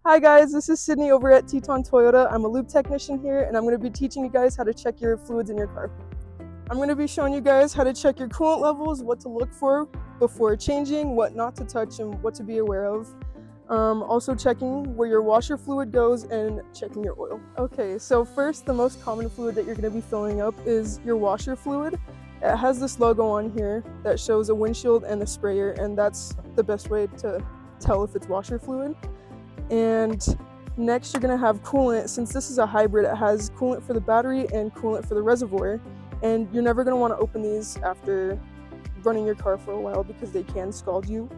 Hi guys, this is Sydney over at Teton Toyota. I'm a lube technician here and I'm going to be teaching you guys how to check your fluids in your car. I'm going to be showing you guys how to check your coolant levels, what to look for before changing, what not to touch, and what to be aware of. Also checking where your washer fluid goes and checking your oil. Okay, so first, the most common fluid that you're going to be filling up is your washer fluid. It has this logo on here that shows a windshield and a sprayer, and that's the best way to tell if it's washer fluid. And next you're going to have coolant. Since this is a hybrid, it has coolant for the battery and coolant for the reservoir, and you're never going to want to open these after running your car for a while because they can scald you.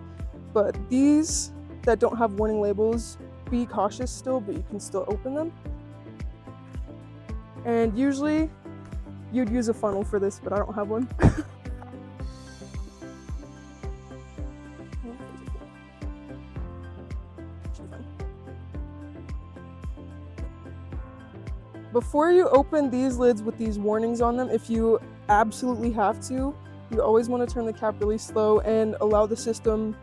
But these that don't have warning labels, be cautious still, but you can still open them. And usually you'd use a funnel for this, but I don't have one. Before you open these lids with these warnings on them, if you absolutely have to, you always want to turn the cap really slow and allow the system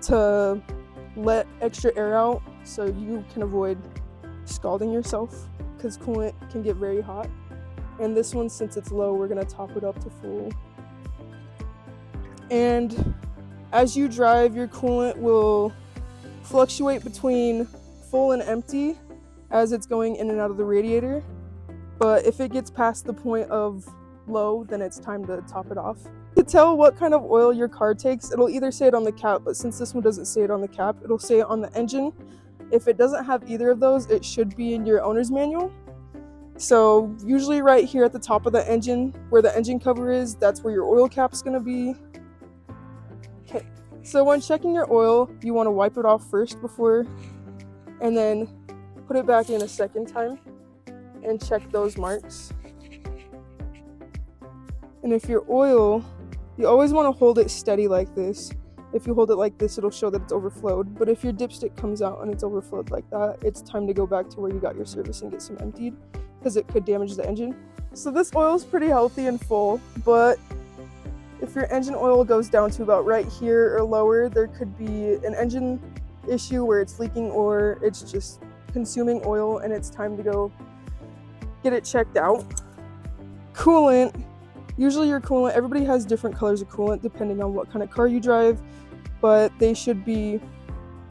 to let extra air out so you can avoid scalding yourself, because coolant can get very hot. And this one, since it's low, we're going to top it up to full. And as you drive, your coolant will fluctuate between full and empty as it's going in and out of the radiator, but if it gets past the point of low, then it's time to top it off. To tell what kind of oil your car takes, it'll either say it on the cap, but since this one doesn't say it on the cap, it'll say it on the engine. If it doesn't have either of those, it should be in your owner's manual. So usually right here at the top of the engine, where the engine cover is, that's where your oil cap's gonna be. Okay, so when checking your oil, you want to wipe it off first before, and then put it back in a second time and check those marks. And if your oil, you always want to hold it steady like this. If you hold it like this, it'll show that it's overflowed. But if your dipstick comes out and it's overflowed like that, it's time to go back to where you got your service and get some emptied, because it could damage the engine. So this oil is pretty healthy and full, but if your engine oil goes down to about right here or lower, there could be an engine issue where it's leaking, or it's just consuming oil and it's time to go get it checked out. Coolant, usually your coolant, everybody has different colors of coolant depending on what kind of car you drive, but they should be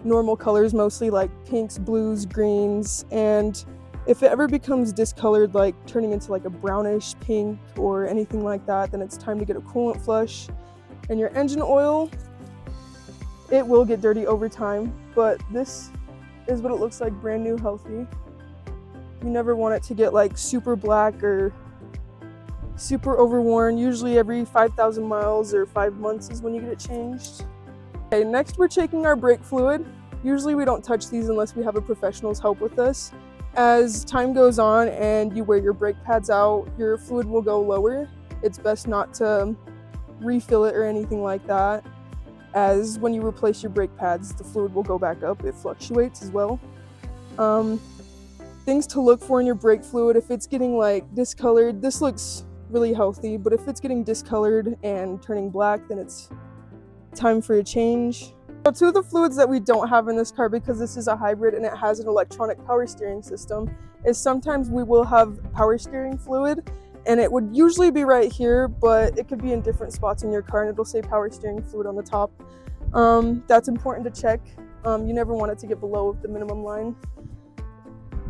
normal colors, mostly like pinks, blues, greens. And if it ever becomes discolored, like turning into like a brownish pink or anything like that, then it's time to get a coolant flush. And your engine oil, it will get dirty over time, but this is what it looks like brand new, healthy. You never want it to get like super black or super overworn. Usually every 5,000 miles or 5 months is when you get it changed. Okay, next we're checking our brake fluid. Usually we don't touch these unless we have a professional's help with us. As time goes on and you wear your brake pads out, your fluid will go lower. It's best not to refill it or anything like that, as when you replace your brake pads, the fluid will go back up. It fluctuates as well. Things to look for in your brake fluid: if it's getting like discolored, this looks really healthy, but if it's getting discolored and turning black, then it's time for a change. So two of the fluids that we don't have in this car, because this is a hybrid and it has an electronic power steering system, is sometimes we will have power steering fluid, and it would usually be right here, but it could be in different spots in your car and it'll say power steering fluid on the top. That's important to check. You never want it to get below the minimum line.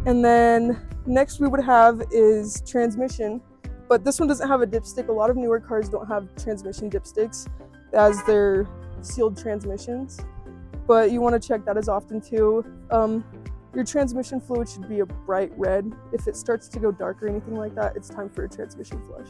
And then next we would have is transmission, but this one doesn't have a dipstick. A lot of newer cars don't have transmission dipsticks as they're sealed transmissions, but you want to check that as often too. Your transmission fluid should be a bright red. If it starts to go dark or anything like that, it's time for a transmission flush.